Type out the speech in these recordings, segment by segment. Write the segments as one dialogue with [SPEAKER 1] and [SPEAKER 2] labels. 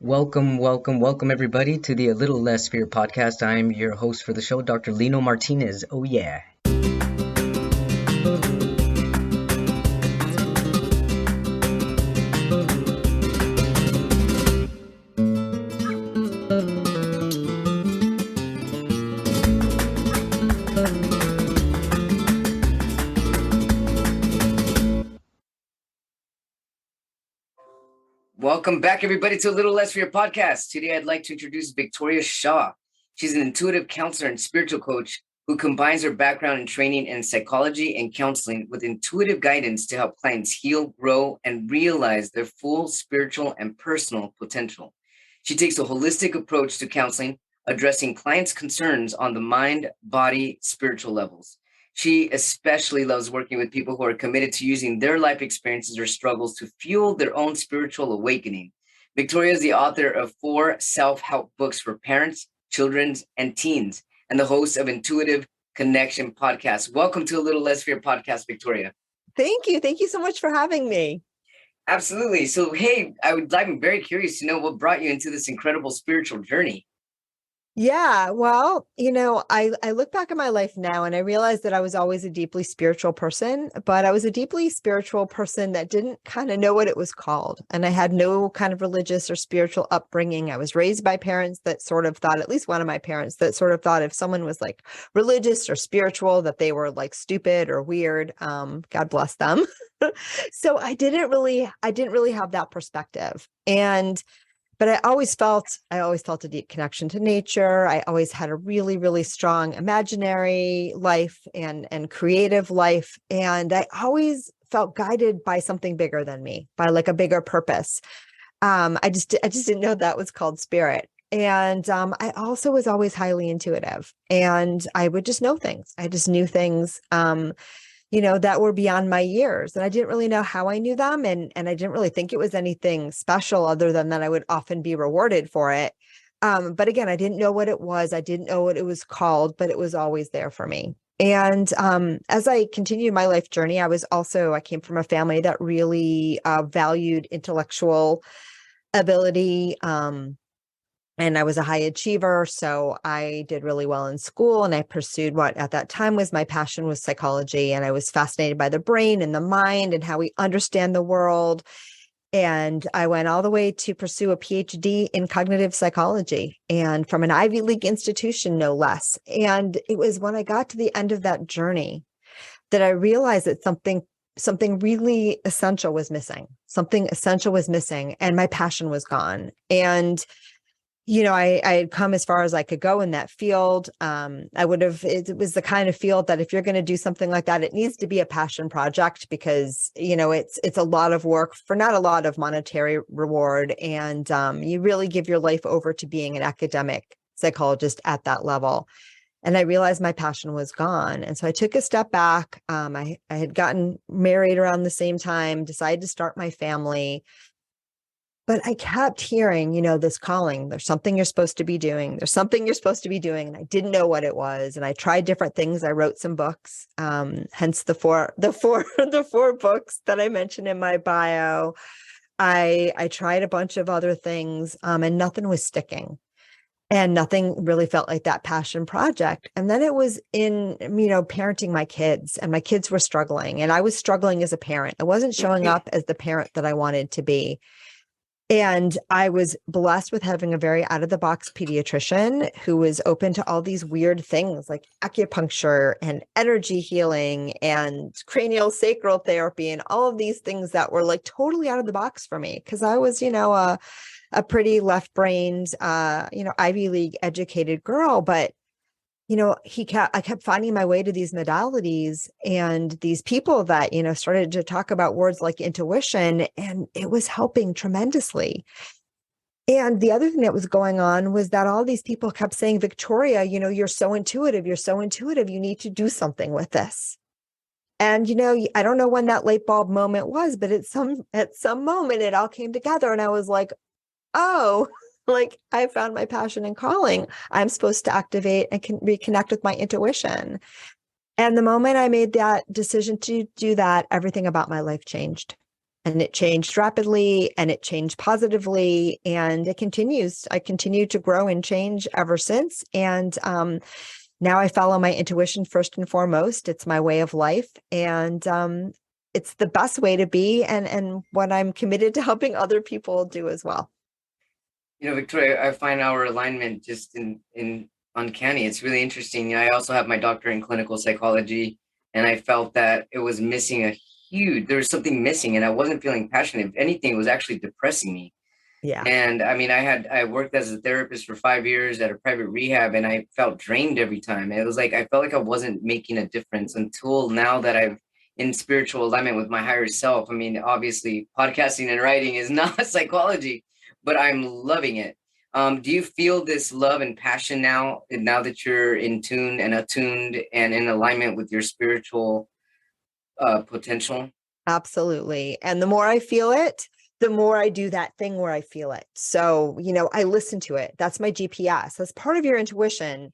[SPEAKER 1] Welcome, everybody, to the A Little Less Fear podcast. I'm your host for the show, Dr. Lino Martinez. Oh, yeah. Welcome back, everybody, to A Little Less Fear podcast. Today, I'd like to introduce Victoria Shaw. She's an intuitive counselor and spiritual coach who combines her background and training in psychology and counseling with intuitive guidance to help clients heal, grow, and realize their full spiritual and personal potential. She takes a holistic approach to counseling, addressing clients' concerns on the mind, body, spiritual levels. She especially loves working with people who are committed to using their life experiences or struggles to fuel their own spiritual awakening. Victoria is the author of 4 self-help books for parents, children, and teens, and the host of Intuitive Connection podcast. Welcome to A Little Less Fear podcast, Victoria.
[SPEAKER 2] Thank you. Thank you so much for having me.
[SPEAKER 1] Absolutely. So, hey, I'm very curious to know what brought you into this incredible spiritual journey.
[SPEAKER 2] Yeah, well, I look back at my life now and I realized that I was always a deeply spiritual person, but I was a deeply spiritual person that didn't kind of know what it was called. And I had no kind of religious or spiritual upbringing. I was raised by parents that sort of thought, at least one of my parents, that sort of thought if someone was like religious or spiritual, that they were like stupid or weird. God bless them. So I didn't really have that perspective. But I always felt a deep connection to nature. I always had a really, really strong imaginary life and creative life. And I always felt guided by something bigger than me, by like a bigger purpose. I just didn't know that was called spirit. And I also was always highly intuitive, and I would just know things. I just knew things, that were beyond my years. And I didn't really know how I knew them. And I didn't really think it was anything special other than that I would often be rewarded for it. But again, I didn't know what it was. I didn't know what it was called, but it was always there for me. And as I continued my life journey, I came from a family that really valued intellectual ability. And I was a high achiever, so I did really well in school, and I pursued what at that time was my passion, was psychology. And I was fascinated by the brain and the mind and how we understand the world. And I went all the way to pursue a PhD in cognitive psychology, and from an Ivy League institution, no less. And it was when I got to the end of that journey that I realized that something really essential was missing. Something essential was missing, and my passion was gone. And I had come as far as I could go in that field. It was the kind of field that if you're going to do something like that, it needs to be a passion project, because, it's a lot of work for not a lot of monetary reward. And you really give your life over to being an academic psychologist at that level. And I realized my passion was gone. And so I took a step back. I had gotten married around the same time, decided to start my family. But I kept hearing, this calling. There's something you're supposed to be doing. There's something you're supposed to be doing. And I didn't know what it was. And I tried different things. I wrote some books, hence the four books that I mentioned in my bio. I tried a bunch of other things, and nothing was sticking. And nothing really felt like that passion project. And then it was in, parenting my kids, and my kids were struggling. And I was struggling as a parent. I wasn't showing up as the parent that I wanted to be. And I was blessed with having a very out-of-the-box pediatrician who was open to all these weird things like acupuncture and energy healing and cranial sacral therapy and all of these things that were like totally out of the box for me, because I was, a pretty left-brained, Ivy League educated girl. But I kept finding my way to these modalities and these people that, started to talk about words like intuition, and it was helping tremendously. And the other thing that was going on was that all these people kept saying, Victoria, you're so intuitive. You're so intuitive. You need to do something with this. And, I don't know when that light bulb moment was, but at some moment it all came together. And I was like, oh, like I found my passion and calling. I'm supposed to activate and reconnect with my intuition. And the moment I made that decision to do that, everything about my life changed. and it changed rapidly and it changed positively, and it continues. I continue to grow and change ever since. And now I follow my intuition first and foremost. It's my way of life, and it's the best way to be, and what I'm committed to helping other people do as well.
[SPEAKER 1] Victoria, I find our alignment just in uncanny. It's really interesting. I also have my doctorate in clinical psychology, and I felt that it was missing there was something missing, and I wasn't feeling passionate. If anything, it was actually depressing me.
[SPEAKER 2] Yeah.
[SPEAKER 1] And I mean, I worked as a therapist for 5 years at a private rehab, and I felt drained every time. It was like, I felt like I wasn't making a difference until now that I've in spiritual alignment with my higher self. I mean, obviously podcasting and writing is not psychology, but I'm loving it. Do you feel this love and passion now that you're in tune and attuned and in alignment with your spiritual potential?
[SPEAKER 2] Absolutely. And the more I feel it, the more I do that thing where I feel it. So, I listen to it. That's my GPS. That's part of your intuition,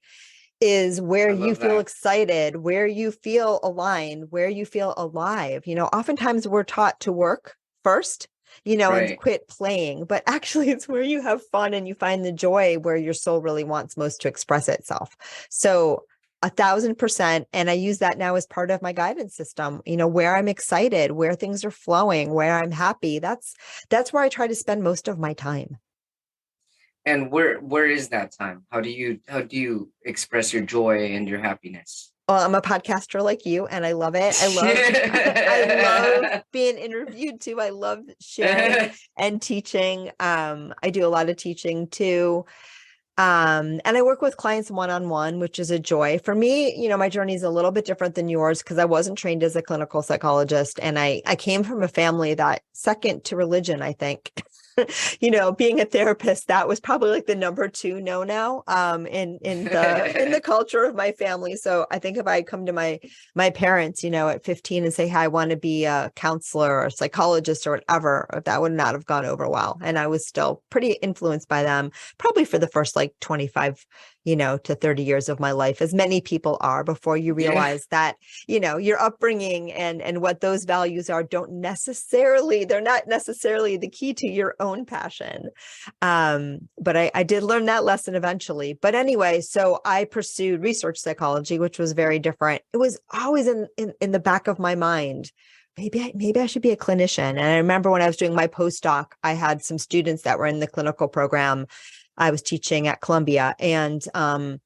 [SPEAKER 2] is where you feel excited, where you feel aligned, where you feel alive. Oftentimes we're taught to work first,
[SPEAKER 1] Right.
[SPEAKER 2] and quit playing, but actually it's where you have fun and you find the joy where your soul really wants most to express itself. So 1,000%. And I use that now as part of my guidance system, where I'm excited, where things are flowing, where I'm happy. That's where I try to spend most of my time.
[SPEAKER 1] And where is that time? How do you express your joy and your happiness?
[SPEAKER 2] Well, I'm a podcaster like you, and I love it. I love being interviewed too. I love sharing and teaching. I do a lot of teaching too. And I work with clients one-on-one, which is a joy for me. My journey is a little bit different than yours because I wasn't trained as a clinical psychologist. And I came from a family that, second to religion, I think, being a therapist, that was probably like the number 2 no-no in the culture of my family. So I think if I come to my parents, at 15 and say, "Hi, I want to be a counselor or a psychologist or whatever," that would not have gone over well. And I was still pretty influenced by them, probably for the first 25 to 30 years of my life, as many people are, before you realize that, your upbringing and what those values are they're not necessarily the key to your own passion. But I did learn that lesson eventually. But anyway, so I pursued research psychology, which was very different. It was always in the back of my mind. Maybe I should be a clinician. And I remember when I was doing my postdoc, I had some students that were in the clinical program I was teaching at Columbia. And I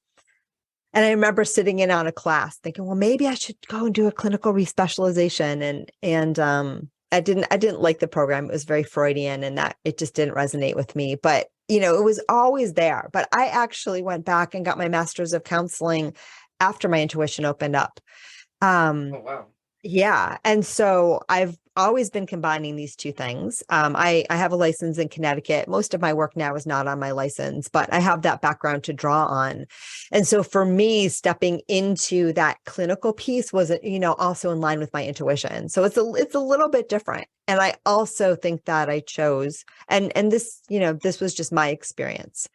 [SPEAKER 2] remember sitting in on a class thinking, well, maybe I should go and do a clinical respecialization. And I didn't like the program. It was very Freudian, and that it just didn't resonate with me. But, it was always there. But I actually went back and got my master's of counseling after my intuition opened up.
[SPEAKER 1] Oh, wow.
[SPEAKER 2] Yeah. And so I've always been combining these two things. I have a license in Connecticut. Most of my work now is not on my license, but I have that background to draw on. And so for me, stepping into that clinical piece was, also in line with my intuition. So it's a little bit different. And I also think that I chose, and this, this was just my experience.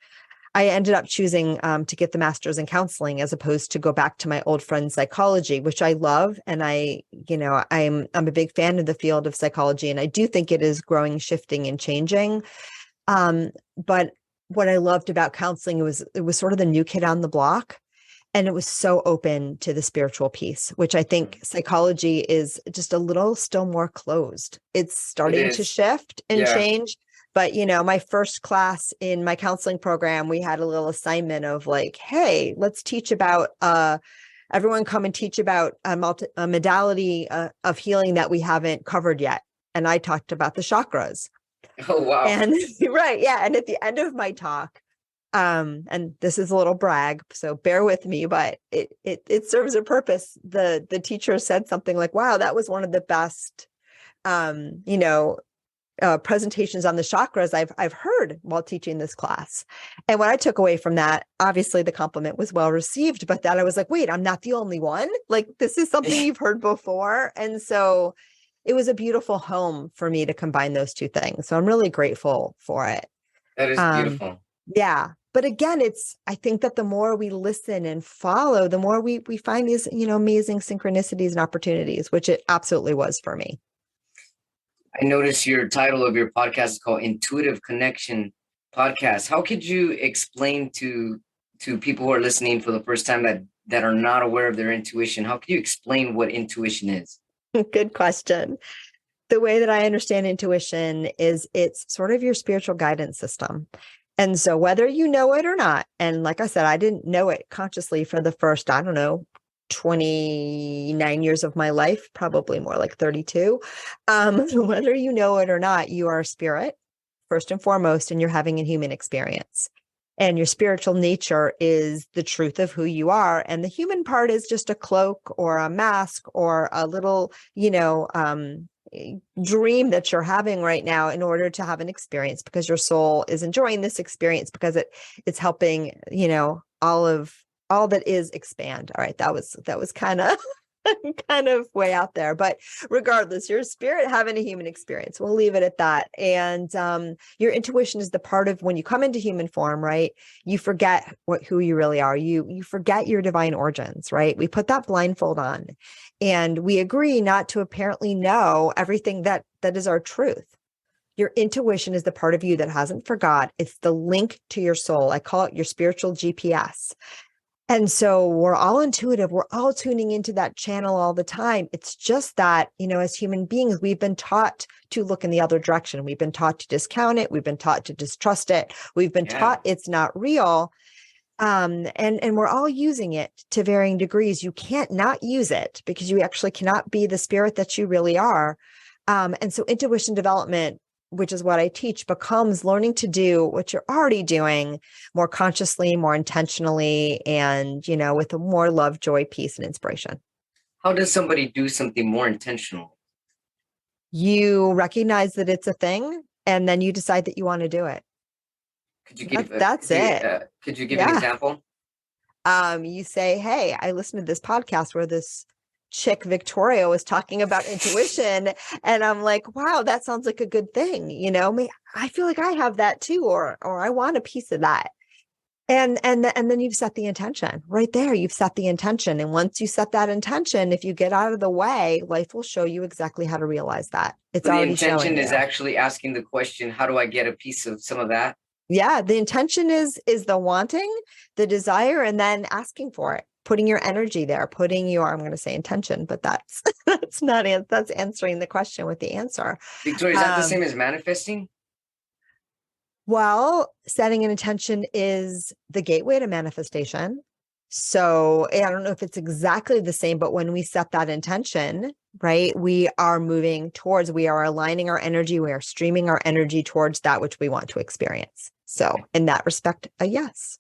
[SPEAKER 2] I ended up choosing to get the master's in counseling as opposed to go back to my old friend psychology, which I love. And I'm a big fan of the field of psychology, and I do think it is growing, shifting, and changing. But what I loved about counseling it was sort of the new kid on the block, and it was so open to the spiritual piece, which I think psychology is just a little still more closed. It's starting to shift and change. But, my first class in my counseling program, we had a little assignment of like, hey, let's teach about, everyone come and teach about a modality of healing that we haven't covered yet. And I talked about the chakras.
[SPEAKER 1] Oh, wow.
[SPEAKER 2] And right. Yeah. And at the end of my talk, and this is a little brag, so bear with me, but it serves a purpose. The teacher said something like, wow, that was one of the best, presentations on the chakras I've heard while teaching this class. And what I took away from that, obviously the compliment was well received, but that I was like, wait, I'm not the only one. Like, this is something you've heard before. And so it was a beautiful home for me to combine those two things. So I'm really grateful for it.
[SPEAKER 1] That is beautiful.
[SPEAKER 2] Yeah. But again, I think that the more we listen and follow, the more we find these, amazing synchronicities and opportunities, which it absolutely was for me.
[SPEAKER 1] I noticed your title of your podcast is called Intuitive Connection Podcast. How could you explain to people who are listening for the first time that are not aware of their intuition? How can you explain what intuition is?
[SPEAKER 2] Good question. The way that I understand intuition is it's sort of your spiritual guidance system. And so whether you know it or not, and like I said, I didn't know it consciously for the first, I don't know, 29 years of my life, probably more like 32. Whether you know it or not, you are a spirit, first and foremost, and you're having a human experience. And your spiritual nature is the truth of who you are. And the human part is just a cloak or a mask or a little, dream that you're having right now in order to have an experience, because your soul is enjoying this experience because it's helping, all that is expand. All right. That was kind of kind of way out there, but regardless, your spirit having a human experience, we'll leave it at that. And your intuition is the part of when you come into human form, right? You forget who you really are. You forget your divine origins, right? We put that blindfold on and we agree not to apparently know everything that is our truth. Your intuition is the part of you that hasn't forgot. It's the link to your soul. I call it your spiritual GPS. And so we're all intuitive. We're all tuning into that channel all the time. It's just that, as human beings, we've been taught to look in the other direction. We've been taught to discount it. We've been taught to distrust it. We've been taught it's not real. And we're all using it to varying degrees. You can't not use it because you actually cannot be the spirit that you really are. And so intuition development, which is what I teach, becomes learning to do what you're already doing more consciously, more intentionally, and, with a more love, joy, peace, and inspiration.
[SPEAKER 1] How does somebody do something more intentional?
[SPEAKER 2] You recognize that it's a thing, and then you decide that you want to do it.
[SPEAKER 1] Could you give
[SPEAKER 2] that's it.
[SPEAKER 1] Could you give an example?
[SPEAKER 2] You say, hey, I listened to this podcast where this chick Victoria was talking about intuition, and I'm like, wow, that sounds like a good thing. I feel like I have that too, or I want a piece of that. And then you've set the intention right there. You've set the intention. And once you set that intention, if you get out of the way, life will show you exactly how to realize that. It's
[SPEAKER 1] so
[SPEAKER 2] already
[SPEAKER 1] the intention
[SPEAKER 2] showing
[SPEAKER 1] is
[SPEAKER 2] you.
[SPEAKER 1] Actually asking the question, how do I get a piece of some of that?
[SPEAKER 2] Yeah. The intention is the wanting, the desire, and then asking for it. Putting your energy there, I'm going to say intention, but that's that's answering the question with the answer.
[SPEAKER 1] Victoria, is that the same as manifesting?
[SPEAKER 2] Well, setting an intention is the gateway to manifestation. So I don't know if it's exactly the same, but when we set that intention, right, we are aligning our energy. We are streaming our energy towards that which we want to experience. So in that respect, a yes.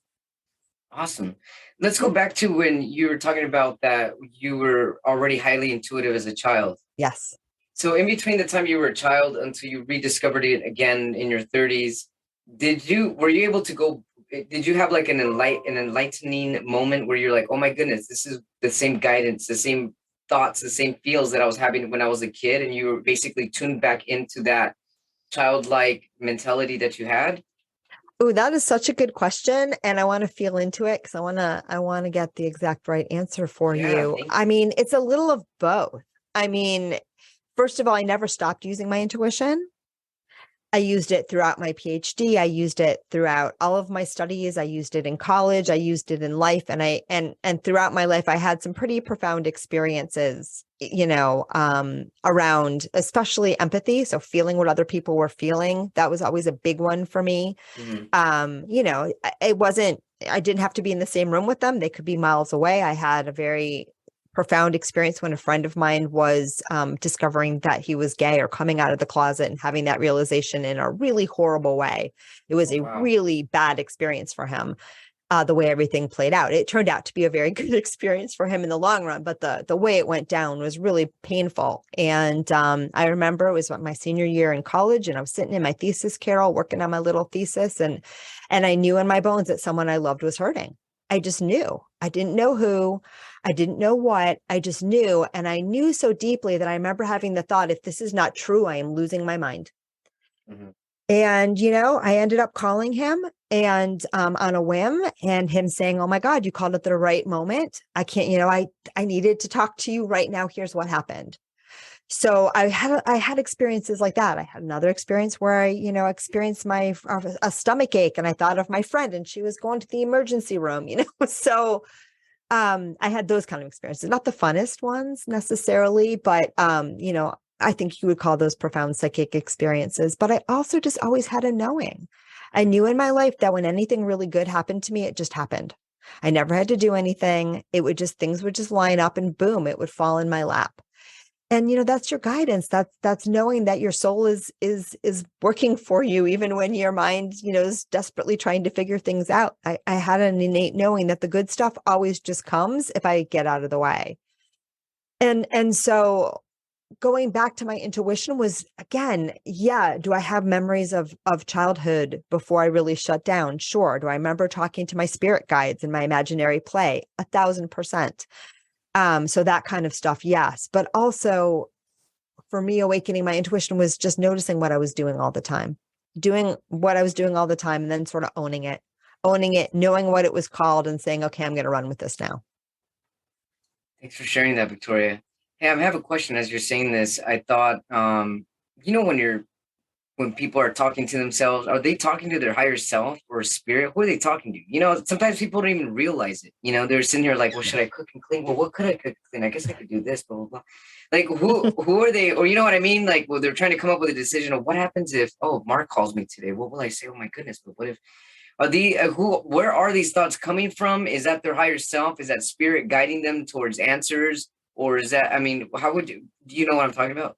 [SPEAKER 1] Awesome. Let's go back to when you were talking about that you were already highly intuitive as a child.
[SPEAKER 2] Yes.
[SPEAKER 1] So in between the time you were a child until you rediscovered it again in your 30s, did you have like an enlightening moment where you're like, oh my goodness, this is the same guidance, the same thoughts, the same feels that I was having when I was a kid, and you were basically tuned back into that childlike mentality that you had?
[SPEAKER 2] Oh, that is such a good question. And I want to feel into it because I want to get the exact right answer for you. I mean, it's a little of both. I mean, first of all, I never stopped using my intuition. I used it throughout my PhD. I used it throughout all of my studies. I used it in college. I used it in life. And throughout my life, I had some pretty profound experiences, around especially empathy. So feeling what other people were feeling. That was always a big one for me. Mm-hmm. I didn't have to be in the same room with them. They could be miles away. I had a very profound experience when a friend of mine was discovering that he was gay or coming out of the closet and having that realization in a really horrible way. It was a really bad experience for him, the way everything played out. It turned out to be a very good experience for him in the long run, but the way it went down was really painful. And I remember it was my senior year in college, and I was sitting in my thesis, Carol, working on my little thesis, and I knew in my bones that someone I loved was hurting. I just knew. I didn't know who, I didn't know what, I just knew. And I knew so deeply that I remember having the thought, if this is not true, I am losing my mind. Mm-hmm. And, I ended up calling him and on a whim, and him saying, oh my God, you called at the right moment. I can't, I needed to talk to you right now. Here's what happened. So I had experiences like that. I had another experience where I, experienced a stomach ache, and I thought of my friend and she was going to the emergency room, So I had those kind of experiences, not the funnest ones necessarily, but I think you would call those profound psychic experiences. But I also just always had a knowing. I knew in my life that when anything really good happened to me, it just happened. I never had to do anything. Things would just line up and boom, it would fall in my lap. And that's your guidance. That's knowing that your soul is working for you, even when your mind, is desperately trying to figure things out. I had an innate knowing that the good stuff always just comes if I get out of the way. And so going back to my intuition was, again, yeah, do I have memories of childhood before I really shut down? Sure. Do I remember talking to my spirit guides in my imaginary play? 1,000%. So that kind of stuff, yes. But also for me, awakening my intuition was just noticing what I was doing all the time, and then sort of owning it, knowing what it was called and saying, okay, I'm going to run with this now.
[SPEAKER 1] Thanks for sharing that, Victoria. Hey, I have a question as you're saying this. I thought, when people are talking to themselves, are they talking to their higher self or spirit? Who are they talking to? Sometimes people don't even realize it. They're sitting here like, well, should I cook and clean? Well, what could I cook and clean? I guess I could do this, blah, blah, blah. Like, who are they? Or you know what I mean? Like, well, they're trying to come up with a decision of what happens if, Mark calls me today. What will I say? Oh my goodness, but what if, where are these thoughts coming from? Is that their higher self? Is that spirit guiding them towards answers? Or is that, do you know what I'm talking about?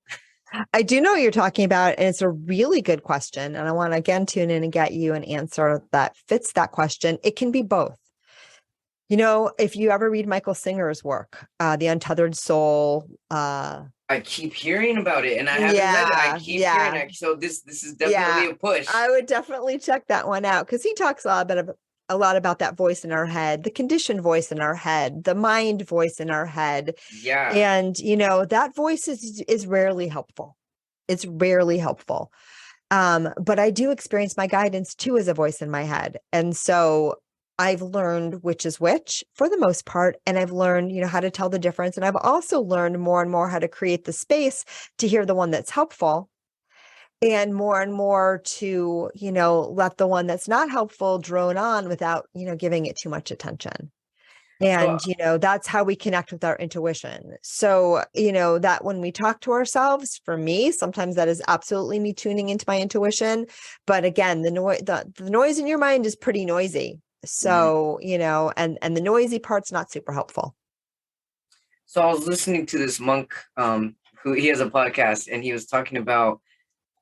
[SPEAKER 2] I do know what you're talking about, and it's a really good question. And I want to again tune in and get you an answer that fits that question. It can be both. If you ever read Michael Singer's work, The Untethered Soul.
[SPEAKER 1] I keep hearing about it, and I haven't read it. I keep hearing it. So this is definitely a push.
[SPEAKER 2] I would definitely check that one out, because he talks a lot about that voice in our head, the conditioned voice in our head, the mind voice in our head.
[SPEAKER 1] Yeah.
[SPEAKER 2] And, that voice is rarely helpful. It's rarely helpful. But I do experience my guidance too as a voice in my head. And so I've learned which is which for the most part. And I've learned, how to tell the difference. And I've also learned more and more how to create the space to hear the one that's helpful, and more to, let the one that's not helpful drone on without, giving it too much attention. And, that's how we connect with our intuition. So, that when we talk to ourselves, for me, sometimes that is absolutely me tuning into my intuition. But again, the noise in your mind is pretty noisy. So, and the noisy part's not super helpful.
[SPEAKER 1] So I was listening to this monk, who he has a podcast, and he was talking about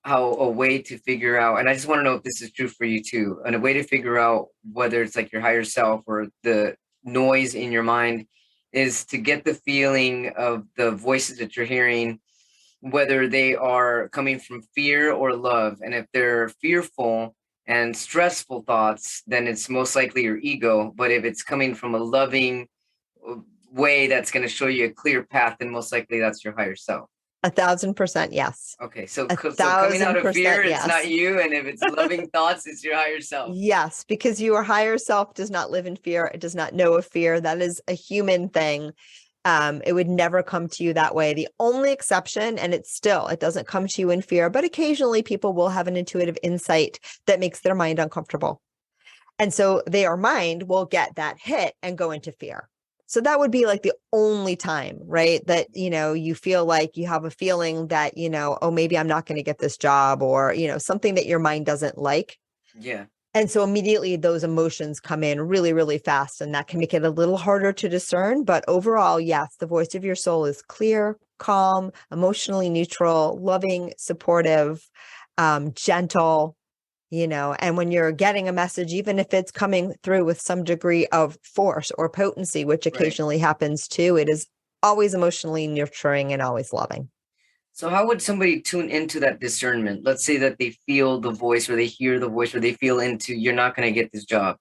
[SPEAKER 1] how a way to figure out, and I just want to know if this is true for you too, and a way to figure out whether it's like your higher self or the noise in your mind is to get the feeling of the voices that you're hearing, whether they are coming from fear or love. And if they're fearful and stressful thoughts, then it's most likely your ego. But if it's coming from a loving way that's going to show you a clear path, then most likely that's your higher self.
[SPEAKER 2] 1,000% yes.
[SPEAKER 1] Okay, so coming out of fear,
[SPEAKER 2] yes.
[SPEAKER 1] It's not you, and if it's loving thoughts, it's your higher self.
[SPEAKER 2] Yes, because your higher self does not live in fear. It does not know of fear. That is a human thing. It would never come to you that way. The only exception, and it doesn't come to you in fear, but occasionally people will have an intuitive insight that makes their mind uncomfortable. And so their mind will get that hit and go into fear. So that would be like the only time, right? That, you feel like you have a feeling that, oh, maybe I'm not going to get this job, or, something that your mind doesn't like.
[SPEAKER 1] Yeah.
[SPEAKER 2] And so immediately those emotions come in really, really fast, and that can make it a little harder to discern. But overall, yes, the voice of your soul is clear, calm, emotionally neutral, loving, supportive, gentle. And when you're getting a message, even if it's coming through with some degree of force or potency, which occasionally happens too, it is always emotionally nurturing and always loving.
[SPEAKER 1] So how would somebody tune into that discernment? Let's say that they feel the voice, or they hear the voice, or they feel into, you're not going to get this job.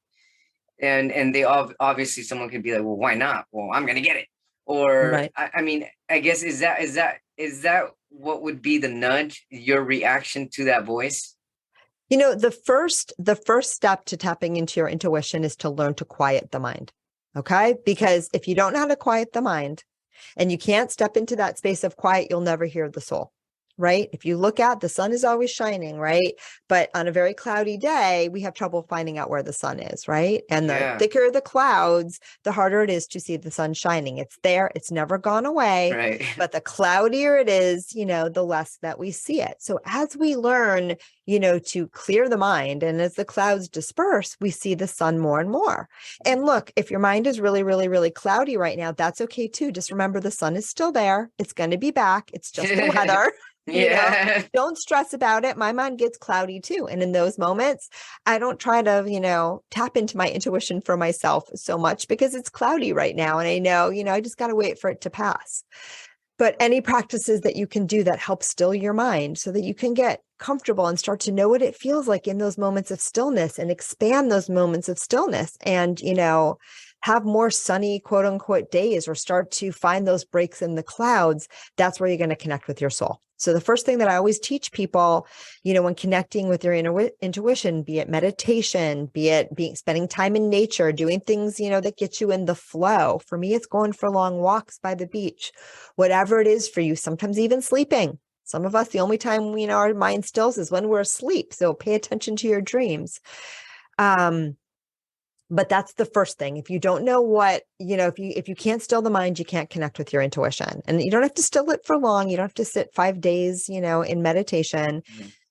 [SPEAKER 1] And they obviously, someone could be like, well, why not? Well, I'm going to get it. Or, right. I guess, is that what would be the nudge, your reaction to that voice?
[SPEAKER 2] The first step to tapping into your intuition is to learn to quiet the mind. Okay. Because if you don't know how to quiet the mind, And you can't step into that space of quiet. You'll never hear the soul, right? If you look out, the sun is always shining, right? But on a very cloudy day, we have trouble finding out where the sun is, right? And the thicker the clouds, the harder it is to see the sun shining. It's there. It's never gone away.
[SPEAKER 1] Right.
[SPEAKER 2] But the cloudier it is, the less that we see it. So as we learn, to clear the mind, and as the clouds disperse, we see the sun more and more. And look, if your mind is really, really, really cloudy right now, that's okay too. Just remember the sun is still there. It's going to be back. It's just the weather. Don't stress about it. My mind gets cloudy too. And in those moments, I don't try to, tap into my intuition for myself so much because it's cloudy right now. And I know, I just got to wait for it to pass. But any practices that you can do that help still your mind so that you can get comfortable and start to know what it feels like in those moments of stillness and expand those moments of stillness and, have more sunny, quote unquote, days, or start to find those breaks in the clouds. That's where you're going to connect with your soul. So the first thing that I always teach people, when connecting with your intuition, be it meditation, be it spending time in nature, doing things, that get you in the flow. For me, it's going for long walks by the beach, whatever it is for you, sometimes even sleeping. Some of us, the only time, our mind stills is when we're asleep. So pay attention to your dreams. But that's the first thing. If you don't know what, if you can't still the mind, you can't connect with your intuition. And you don't have to still it for long. You don't have to sit 5 days, in meditation.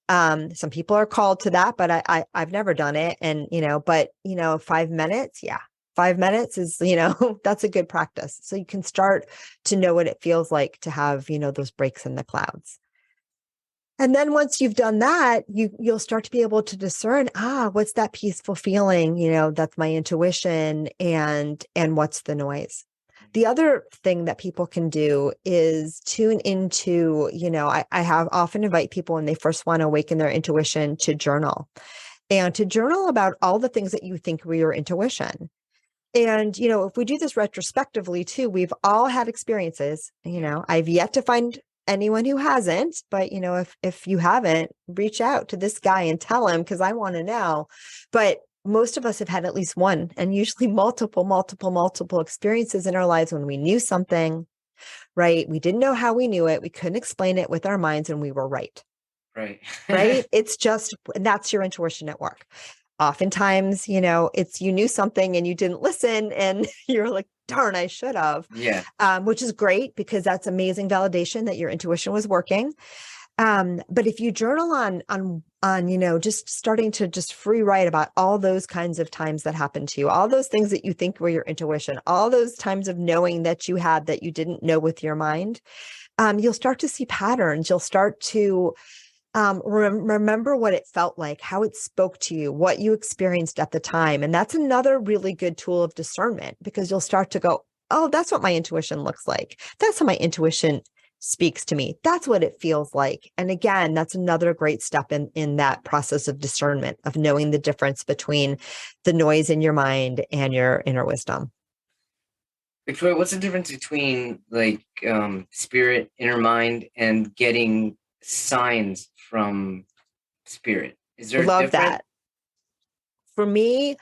[SPEAKER 2] Mm-hmm. Some people are called to that, but I've never done it. And, 5 minutes. Yeah. 5 minutes is, that's a good practice. So you can start to know what it feels like to have, those breaks in the clouds. And then once you've done that, you'll start to be able to discern, what's that peaceful feeling? That's my intuition, and what's the noise. The other thing that people can do is tune into, I have often invite people when they first want to awaken their intuition to journal, and to journal about all the things that you think were your intuition. And, if we do this retrospectively too, we've all had experiences, I've yet to find anyone who hasn't, but if you haven't, reach out to this guy and tell him, because I want to know. But most of us have had at least one, and usually multiple experiences in our lives when we knew something, right? We didn't know how we knew it. We couldn't explain it with our minds, and we were right.
[SPEAKER 1] Right.
[SPEAKER 2] Right. It's just, that's your intuition at work. Oftentimes, it's you knew something and you didn't listen, and you're like, darn, I should have.
[SPEAKER 1] Yeah.
[SPEAKER 2] Which is great, because that's amazing validation that your intuition was working. But if you journal on, just starting to just free write about all those kinds of times that happened to you, all those things that you think were your intuition, all those times of knowing that you had that you didn't know with your mind, you'll start to see patterns. You'll start to remember what it felt like, how it spoke to you, what you experienced at the time. And that's another really good tool of discernment, because you'll start to go, oh, that's what my intuition looks like. That's how my intuition speaks to me. That's what it feels like. And again, that's another great step in that process of discernment, of knowing the difference between the noise in your mind and your inner wisdom.
[SPEAKER 1] Victoria, what's the difference between spirit, inner mind, and getting signs from spirit? Is there
[SPEAKER 2] Love that. For me,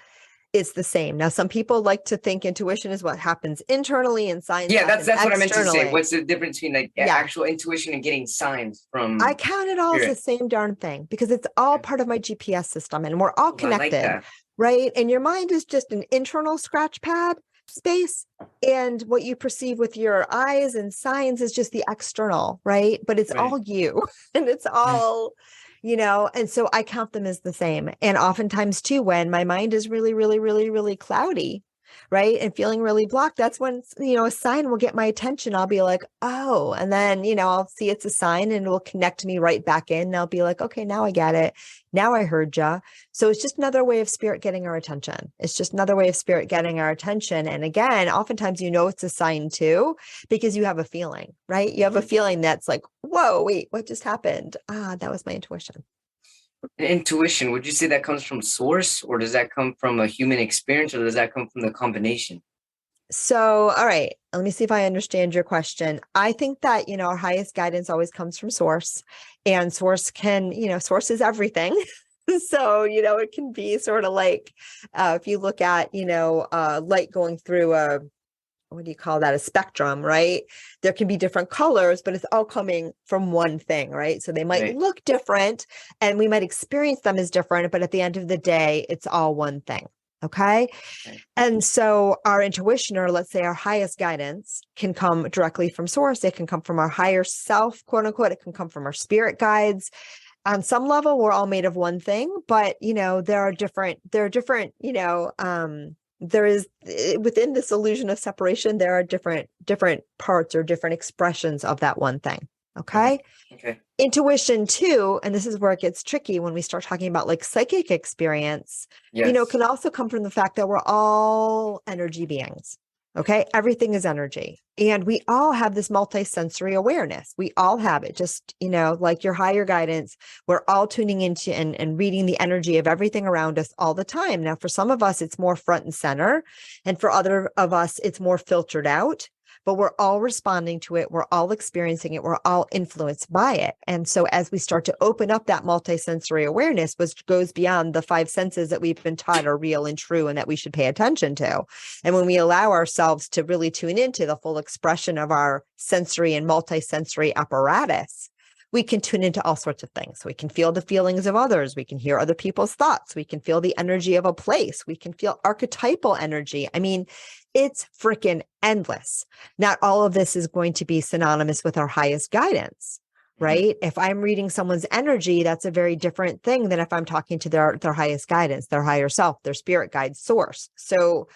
[SPEAKER 2] it's the same. Now, some people like to think intuition is what happens internally and signs.
[SPEAKER 1] Yeah, that's what I meant to say. What's the difference between actual intuition and getting signs from?
[SPEAKER 2] I count it all as the same darn thing, because it's all part of my GPS system, and we're all connected, right? And your mind is just an internal scratch pad space, and what you perceive with your eyes and signs is just the external, right? But it's all you, and it's all, and so I count them as the same. And oftentimes too, when my mind is really, really, really, really cloudy, right, and feeling really blocked, that's when, a sign will get my attention. I'll be like, oh, and then, I'll see it's a sign, and it will connect me right back in. And I'll be like, okay, now I get it. Now I heard ya. So it's just another way of spirit getting our attention. It's just another way of spirit getting our attention. And again, oftentimes, it's a sign too, because you have a feeling, right? You have a feeling that's like, whoa, wait, what just happened? That was my intuition.
[SPEAKER 1] Intuition, would you say that comes from source, or does that come from a human experience, or does that come from the combination?
[SPEAKER 2] So, all right, let me see if I understand your question. I think that, our highest guidance always comes from source, and source can, source is everything. So, it can be sort of like, if you look at, light going through what do you call that? A spectrum, right? There can be different colors, but it's all coming from one thing, right? So they might
[SPEAKER 1] Right.
[SPEAKER 2] look different and we might experience them as different, but at the end of the day, it's all one thing. Okay.
[SPEAKER 1] Right.
[SPEAKER 2] And so our intuition, or let's say our highest guidance, can come directly from source. It can come from our higher self, quote unquote. It can come from our spirit guides. On some level, we're all made of one thing, but there are different, there is within this illusion of separation, there are different parts or different expressions of that one thing. Okay.
[SPEAKER 1] Okay.
[SPEAKER 2] Intuition too, and this is where it gets tricky when we start talking about like psychic experience,
[SPEAKER 1] Yes.
[SPEAKER 2] can also come from the fact that we're all energy beings. Okay. Everything is energy. And we all have this multi-sensory awareness. We all have it. Just, like your higher guidance, we're all tuning into and reading the energy of everything around us all the time. Now, for some of us, it's more front and center. And for other of us, it's more filtered out. But we're all responding to it. We're all experiencing it. We're all influenced by it. And so as we start to open up that multi-sensory awareness, which goes beyond the five senses that we've been taught are real and true and that we should pay attention to. And when we allow ourselves to really tune into the full expression of our sensory and multi-sensory apparatus, we can tune into all sorts of things. We can feel the feelings of others. We can hear other people's thoughts. We can feel the energy of a place. We can feel archetypal energy. I mean, it's freaking endless. Not all of this is going to be synonymous with our highest guidance, right? If I'm reading someone's energy, that's a very different thing than if I'm talking to their highest guidance, their higher self, their spirit guide source. So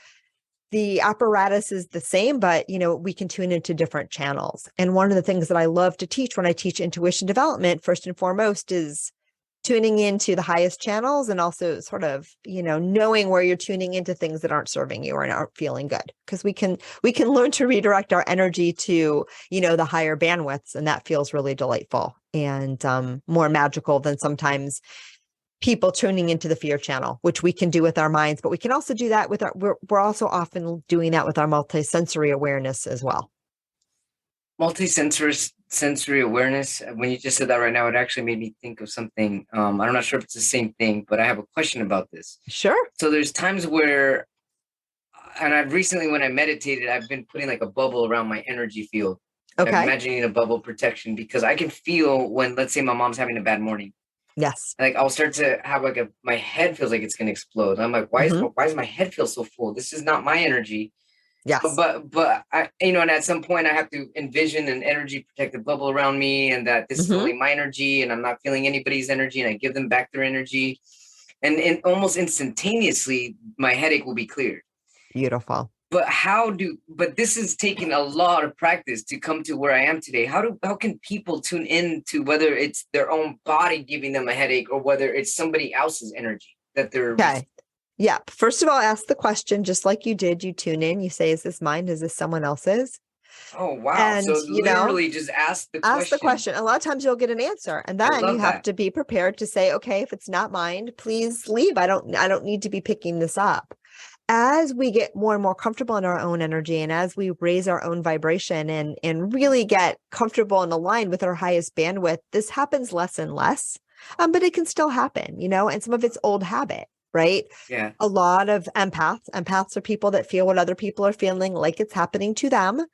[SPEAKER 2] the apparatus is the same, but we can tune into different channels. And one of the things that I love to teach when I teach intuition development, first and foremost, is tuning into the highest channels and also sort of, knowing where you're tuning into things that aren't serving you or aren't feeling good. Because we can learn to redirect our energy to, the higher bandwidths. And that feels really delightful and more magical than sometimes people tuning into the fear channel, which we can do with our minds, but we can also do that with we're also often doing that with our multisensory awareness as well.
[SPEAKER 1] Sensory awareness. When you just said that right now, it actually made me think of something. I'm not sure if it's the same thing, but I have a question about this.
[SPEAKER 2] Sure.
[SPEAKER 1] So there's times where, and I've recently, when I meditated, I've been putting like a bubble around my energy field.
[SPEAKER 2] Okay.
[SPEAKER 1] I'm imagining a bubble protection because I can feel when, let's say my mom's having a bad morning.
[SPEAKER 2] Yes.
[SPEAKER 1] Like I'll start to have like my head feels like it's going to explode. I'm like, why is my head feel so full? This is not my energy.
[SPEAKER 2] Yes.
[SPEAKER 1] But I, and at some point I have to envision an energy protective bubble around me and that this is only my energy and I'm not feeling anybody's energy and I give them back their energy. And almost instantaneously, my headache will be cleared.
[SPEAKER 2] Beautiful.
[SPEAKER 1] But this is taking a lot of practice to come to where I am today. How can people tune in to whether it's their own body giving them a headache or whether it's somebody else's energy that they're
[SPEAKER 2] okay. Yeah. First of all, ask the question, just like you did. You tune in, you say, is this mine? Is this someone else's?
[SPEAKER 1] Oh, wow.
[SPEAKER 2] And,
[SPEAKER 1] so literally just ask the question.
[SPEAKER 2] Ask the question. A lot of times you'll get an answer. And then you have to be prepared to say, okay, if it's not mine, please leave. I don't need to be picking this up. As we get more and more comfortable in our own energy and as we raise our own vibration and really get comfortable and aligned with our highest bandwidth, this happens less and less, but it can still happen, and some of it's old habit, right?
[SPEAKER 1] Yeah.
[SPEAKER 2] A lot of empaths are people that feel what other people are feeling like it's happening to them.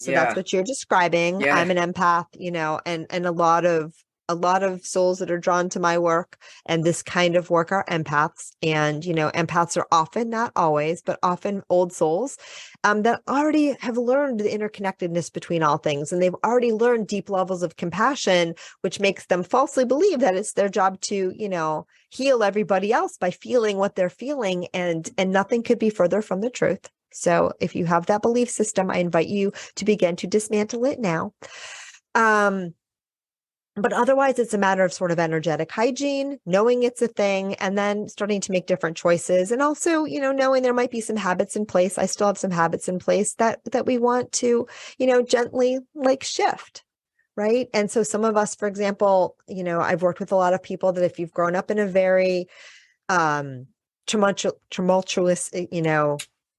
[SPEAKER 2] So that's what you're describing.
[SPEAKER 1] Yeah.
[SPEAKER 2] I'm an empath, and a lot of souls that are drawn to my work and this kind of work are empaths. And, empaths are often, not always, but often old souls that already have learned the interconnectedness between all things. And they've already learned deep levels of compassion, which makes them falsely believe that it's their job to, heal everybody else by feeling what they're feeling. And nothing could be further from the truth. So if you have that belief system, I invite you to begin to dismantle it now. But otherwise, it's a matter of sort of energetic hygiene, knowing it's a thing, and then starting to make different choices. And also, knowing there might be some habits in place. I still have some habits in place that we want to, gently shift. Right. And so some of us, for example, I've worked with a lot of people that if you've grown up in a very tumultuous,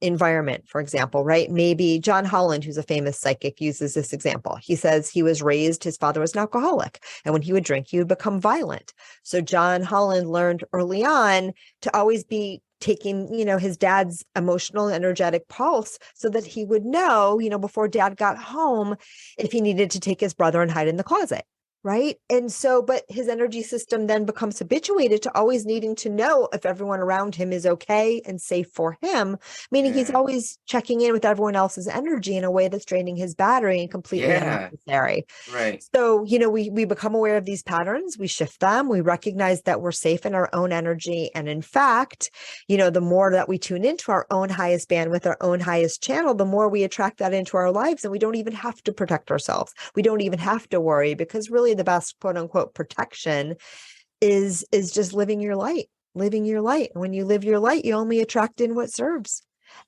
[SPEAKER 2] environment, for example, right? Maybe John Holland, who's a famous psychic, uses this example. He says his father was an alcoholic, and when he would drink, he would become violent. So John Holland learned early on to always be taking, his dad's emotional and energetic pulse so that he would know, before dad got home, if he needed to take his brother and hide in the closet. Right. And so, but his energy system then becomes habituated to always needing to know if everyone around him is okay and safe for him, meaning he's always checking in with everyone else's energy in a way that's draining his battery and completely unnecessary.
[SPEAKER 1] Right.
[SPEAKER 2] So, we become aware of these patterns, we shift them, we recognize that we're safe in our own energy. And in fact, the more that we tune into our own highest bandwidth, our own highest channel, the more we attract that into our lives. And we don't even have to protect ourselves. We don't even have to worry, because really the best quote unquote protection is just living your light. And when you live your light, you only attract in what serves.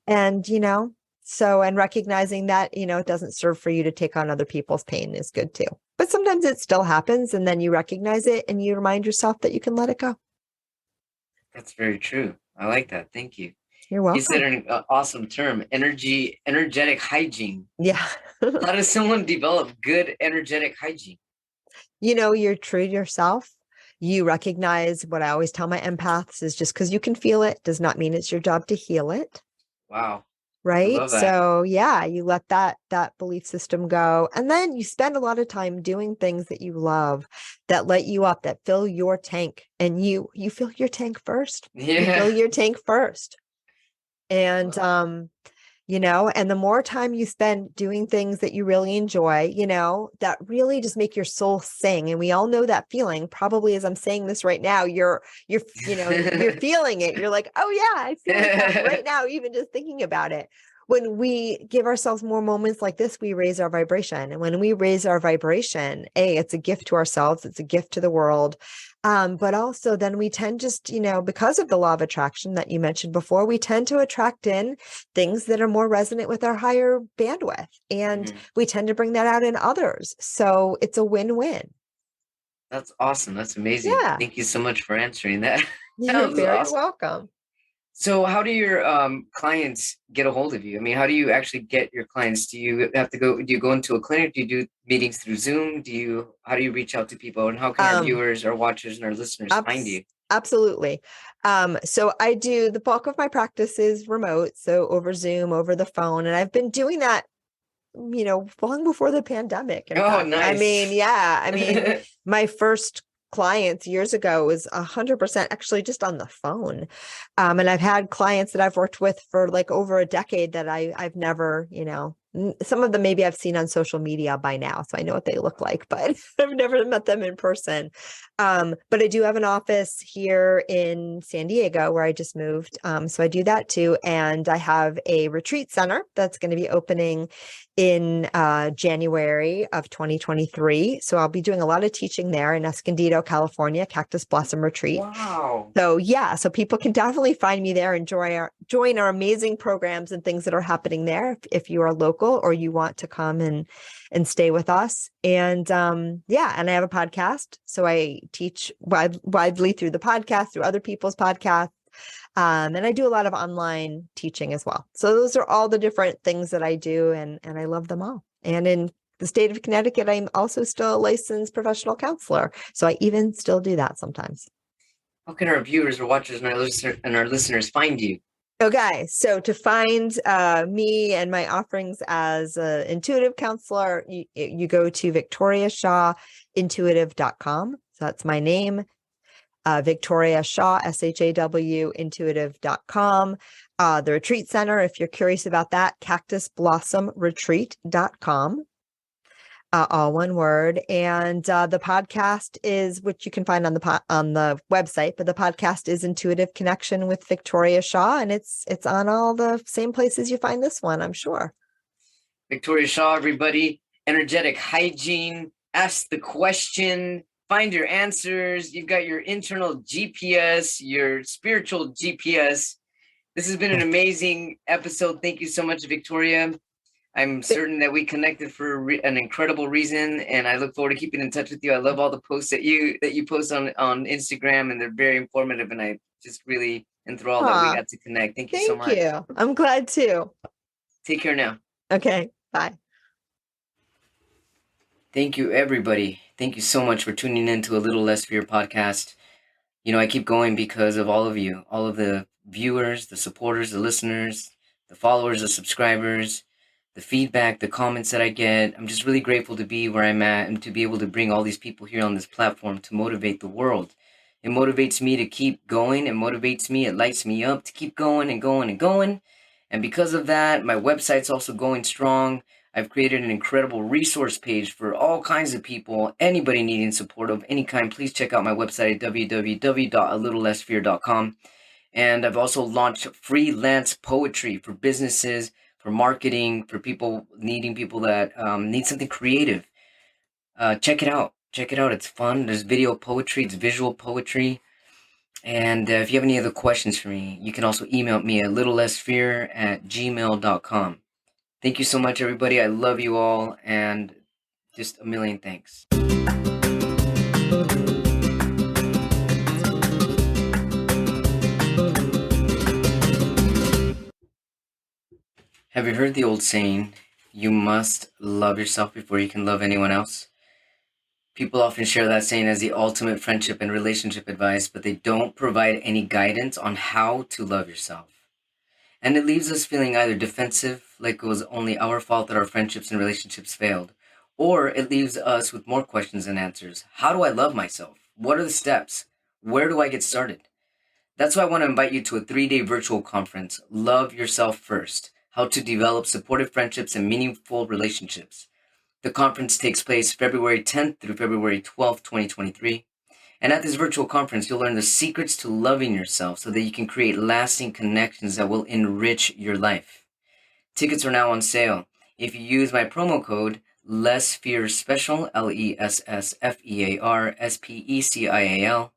[SPEAKER 2] And, and recognizing that, it doesn't serve for you to take on other people's pain is good too. But sometimes it still happens, and then you recognize it and you remind yourself that you can let it go.
[SPEAKER 1] That's very true. I like that. Thank you.
[SPEAKER 2] You're welcome.
[SPEAKER 1] You said an awesome term, energetic hygiene.
[SPEAKER 2] Yeah.
[SPEAKER 1] How does someone develop good energetic hygiene?
[SPEAKER 2] You're true to yourself. You recognize what I always tell my empaths is just because you can feel it does not mean it's your job to heal it.
[SPEAKER 1] Wow.
[SPEAKER 2] Right. So yeah, you let that belief system go. And then you spend a lot of time doing things that you love, that light you up, that fill your tank. And you fill your tank first.
[SPEAKER 1] Yeah.
[SPEAKER 2] You fill your tank first. And and the more time you spend doing things that you really enjoy, that really just make your soul sing. And we all know that feeling. Probably as I'm saying this right now, you're feeling it. You're like, oh yeah, I feel like that right now, even just thinking about it. When we give ourselves more moments like this, we raise our vibration. And when we raise our vibration, it's a gift to ourselves. It's a gift to the world. But also then we tend just, because of the law of attraction that you mentioned before, we tend to attract in things that are more resonant with our higher bandwidth. And we tend to bring that out in others. So it's a win-win.
[SPEAKER 1] That's awesome. That's amazing.
[SPEAKER 2] Yeah.
[SPEAKER 1] Thank you so much for answering that.
[SPEAKER 2] You're very welcome.
[SPEAKER 1] So how do your clients get a hold of you? I mean, how do you actually get your clients? Do you go into a clinic? Do you do meetings through Zoom? How do you reach out to people, and how can our viewers, our watchers, and our listeners find you?
[SPEAKER 2] Absolutely. So I do, the bulk of my practice is remote. So over Zoom, over the phone. And I've been doing that, long before the pandemic. In fact.
[SPEAKER 1] Nice.
[SPEAKER 2] I mean, my first clients years ago was 100% actually just on the phone. And I've had clients that I've worked with for like over a decade that I've never, some of them maybe I've seen on social media by now, so I know what they look like, but I've never met them in person. But I do have an office here in San Diego where I just moved. So I do that too. And I have a retreat center that's going to be opening in January of 2023. So I'll be doing a lot of teaching there in Escondido, California, Cactus Blossom Retreat.
[SPEAKER 1] Wow.
[SPEAKER 2] So yeah, so people can definitely find me there and join our amazing programs and things that are happening there if you are local or you want to come and stay with us. And and I have a podcast. So I teach widely through the podcast, through other people's podcasts. And I do a lot of online teaching as well. So those are all the different things that I do, and I love them all. And in the state of Connecticut, I'm also still a licensed professional counselor. So I even still do that sometimes.
[SPEAKER 1] How can our viewers or watchers and our listeners find you?
[SPEAKER 2] Okay, so to find me and my offerings as an intuitive counselor, you go to victoriashawintuitive.com. So that's my name. Victoria Shaw, SHAW, intuitive.com. The retreat center, if you're curious about that, cactusblossomretreat.com. All one word. And the podcast is, which you can find on the website, but the podcast is Intuitive Connection with Victoria Shaw, and it's on all the same places you find this one, I'm sure.
[SPEAKER 1] Victoria Shaw, everybody. Energetic hygiene. Ask the question. Find your answers. You've got your internal GPS, your spiritual GPS. This has been an amazing episode. Thank you so much, Victoria. I'm certain that we connected for an incredible reason, and I look forward to keeping in touch with you. I love all the posts that you post on Instagram, and they're very informative, and I just really enthralled that we got to connect. Thank you so much.
[SPEAKER 2] Thank you. I'm glad too.
[SPEAKER 1] Take care now.
[SPEAKER 2] Okay, bye.
[SPEAKER 1] Thank you, everybody. Thank you so much for tuning in to A Little Less Fear podcast. I keep going because of all of you, all of the viewers, the supporters, the listeners, the followers, the subscribers, the feedback, the comments that I get. I'm just really grateful to be where I'm at and to be able to bring all these people here on this platform to motivate the world. It motivates me to keep going. It motivates me. It lights me up to keep going and going and going. And because of that, my website's also going strong. I've created an incredible resource page for all kinds of people. Anybody needing support of any kind, please check out my website at www.alittlessfear.com. And I've also launched freelance poetry for businesses, for marketing, for people needing people that need something creative. Check it out. Check it out. It's fun. There's video poetry, it's visual poetry. And if you have any other questions for me, you can also email me at littlelessfear@gmail.com. Thank you so much, everybody. I love you all, and just a million thanks. Have you heard the old saying, you must love yourself before you can love anyone else? People often share that saying as the ultimate friendship and relationship advice, but they don't provide any guidance on how to love yourself. And it leaves us feeling either defensive, like it was only our fault that our friendships and relationships failed, or it leaves us with more questions than answers. How do I love myself? What are the steps? Where do I get started? That's why I want to invite you to a 3-day virtual conference, Love Yourself First, How to Develop Supportive Friendships and Meaningful Relationships. The conference takes place February 10th through February 12th, 2023. And at this virtual conference, you'll learn the secrets to loving yourself so that you can create lasting connections that will enrich your life. Tickets are now on sale. If you use my promo code LESSFEARSPECIAL, LESSFEARSPECIAL,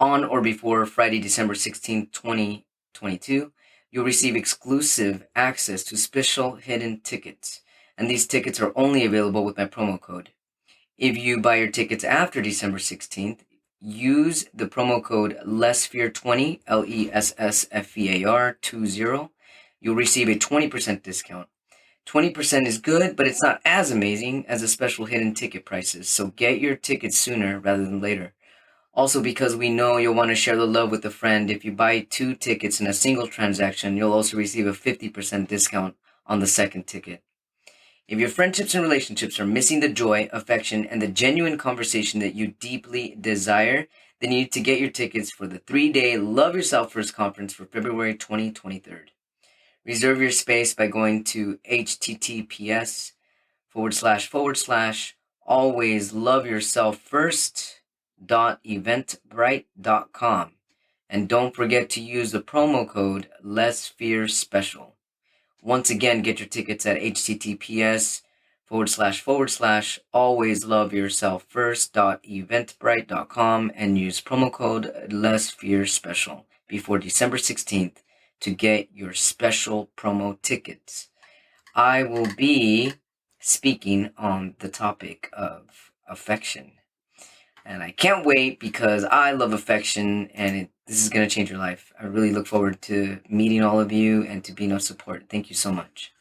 [SPEAKER 1] on or before Friday, December 16, 2022, you'll receive exclusive access to special hidden tickets. And these tickets are only available with my promo code. If you buy your tickets after December 16th, use the promo code LESSFEAR20, LESSFEAR20. You'll receive a 20% discount. 20% is good, but it's not as amazing as the special hidden ticket prices. So get your tickets sooner rather than later. Also, because we know you'll want to share the love with a friend, if you buy 2 tickets in a single transaction, you'll also receive a 50% discount on the second ticket. If your friendships and relationships are missing the joy, affection, and the genuine conversation that you deeply desire, then you need to get your tickets for the 3-day Love Yourself First conference for February 2023. Reserve your space by going to https://alwaysloveyourselffirst.eventbrite.com. And don't forget to use the promo code LESSFEARSPECIAL. Once again, get your tickets at https://alwaysloveyourselffirst.eventbrite.com and use promo code LESSFEARSPECIAL before December 16th to get your special promo tickets. I will be speaking on the topic of affection. And I can't wait because I love affection and this is going to change your life. I really look forward to meeting all of you and to being of support. Thank you so much.